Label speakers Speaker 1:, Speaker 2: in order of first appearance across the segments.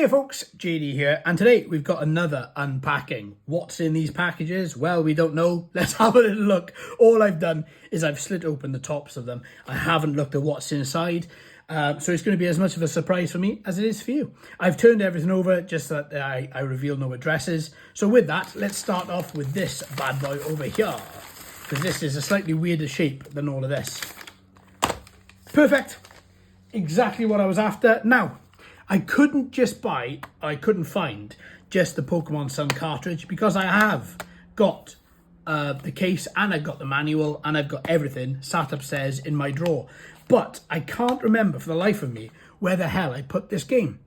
Speaker 1: Hiya folks, JD here, and today we've got another unpacking. What's in these packages? Well, we don't know. Let's have a little look. All I've done is I've slit open the tops of them. I haven't looked at what's inside, so it's going to be as much of a surprise for me as it is for you. I've turned everything over just so that I reveal no addresses. So with that, let's start off with this bad boy over here, because this is a slightly weirder shape than all of this. Perfect. Exactly what I was after. Now, I couldn't find just the Pokemon Sun cartridge because I have got the case and I've got the manual and I've got everything sat upstairs in my drawer. But I can't remember for the life of me where the hell I put this game.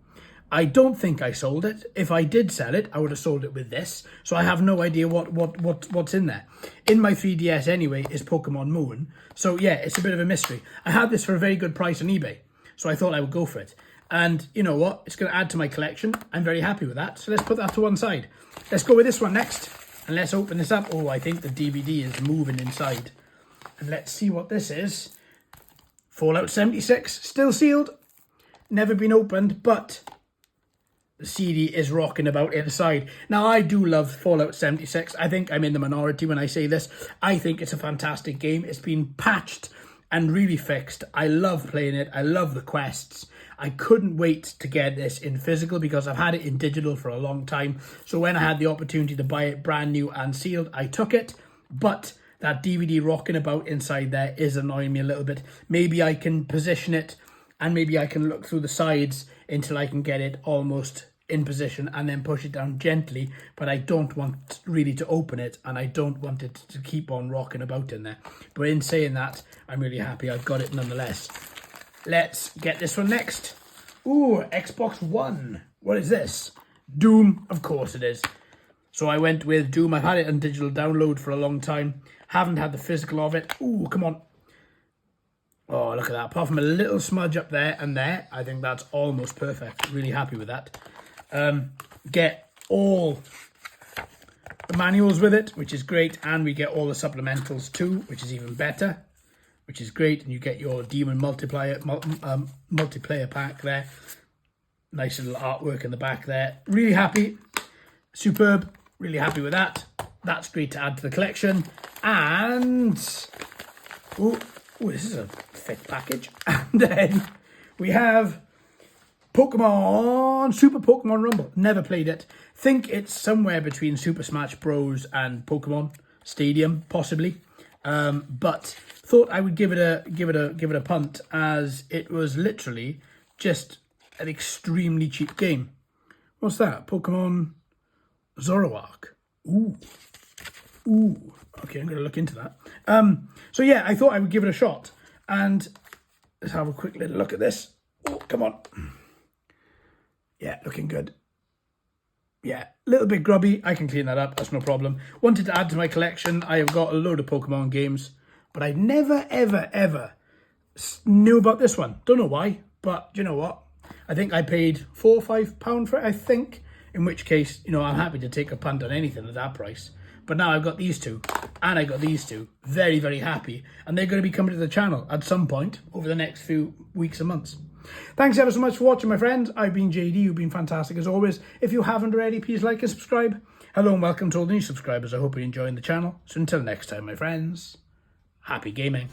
Speaker 1: I don't think I sold it. If I did sell it, I would have sold it with this. So I have no idea what's in there. In my 3DS anyway is Pokemon Moon. So yeah, it's a bit of a mystery. I had this for a very good price on eBay. So I thought I would go for it. And you know what? It's going to add to my collection. I'm very happy with that. So let's put that to one side. Let's go with this one next. And let's open this up. Oh, I think the DVD is moving inside. And let's see what this is. Fallout 76. Still sealed. Never been opened. But the CD is rocking about inside. Now, I do love Fallout 76. I think I'm in the minority when I say this. I think it's a fantastic game. It's been patched and really fixed. I love playing it. I love the quests. I couldn't wait to get this in physical because I've had it in digital for a long time. So when I had the opportunity to buy it brand new and sealed, I took it. But that DVD rocking about inside there is annoying me a little bit. Maybe I can position it and maybe I can look through the sides until I can get it almost in position and then push it down gently. But I don't want really to open it and I don't want it to keep on rocking about in there. But in saying that, I'm really happy I've got it nonetheless. Let's get this one next. Ooh, Xbox One. What is this? Doom. Of course it is. So I went with Doom. I've had it on digital download for a long time. Haven't had the physical of it. Ooh, come on. Oh, look at that. Apart from a little smudge up there and there, I think that's almost perfect. Really happy with that. Get all the manuals with it, which is great. And we get all the supplementals too, which is even better. Which is great, and you get your Demon multiplayer pack there. Nice little artwork in the back there. Really happy. Superb. Really happy with that. That's great to add to the collection. And oh, this is a thick package. And then we have Super Pokemon Rumble. Never played it. Think it's somewhere between Super Smash Bros and Pokemon Stadium, possibly. But thought I would give it a punt, as it was literally just an extremely cheap game. What's that? Pokemon Zoroark. Ooh. Okay, I'm gonna look into that. So yeah, I thought I would give it a shot, and let's have a quick little look at this. Oh, come on. Yeah, looking good. Yeah, a little bit grubby. I can clean that up. That's no problem. Wanted to add to my collection. I have got a load of Pokemon games, but I never, ever knew about this one. Don't know why, but you know what? I think I paid £4 or £5 for it, I think. In which case, you know, I'm happy to take a punt on anything at that price. But now I've got these two, and I got these two. Very, very happy. And they're going to be coming to the channel at some point over the next few weeks and months. Thanks ever so much for watching, my friends. I've been JD. You've been fantastic as always. If you haven't already, please like and subscribe. Hello and welcome to all the new subscribers. I hope you're enjoying the channel. So until next time, my friends, happy gaming.